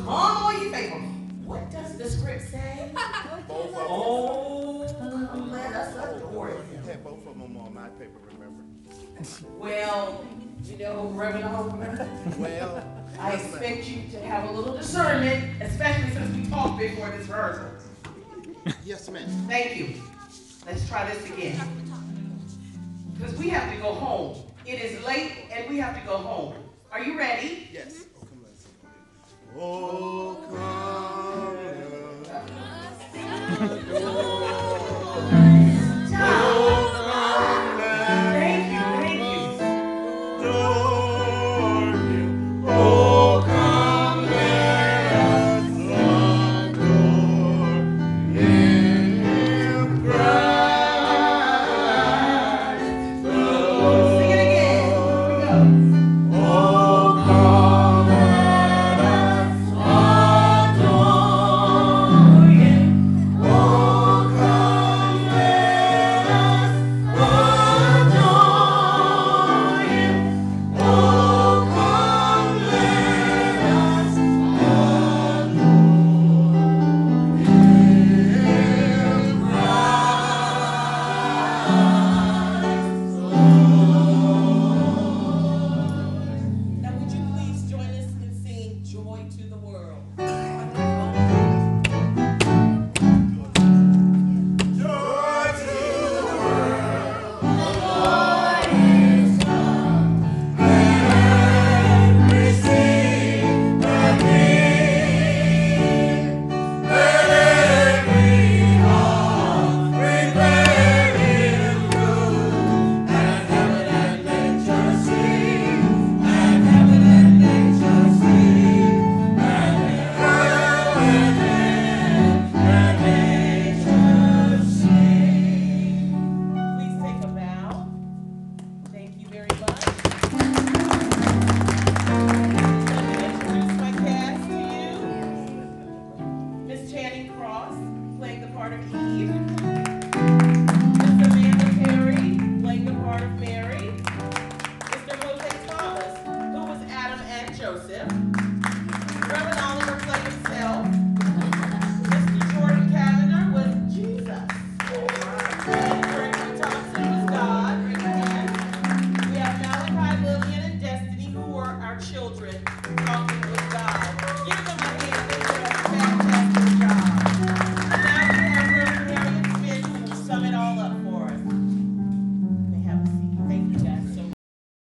on your paper. What does the script say? Both of them. Oh, let us adore You him. had both of them on my paper, remember? Well, you know, Reverend Holman, Well, I expect you to have a little discernment, especially since we talked before this rehearsal. yes, ma'am. Thank you. Let's try this again. Because we have to go home. It is late and we have to go home. Are you ready? Yes. Oh, come, let us adore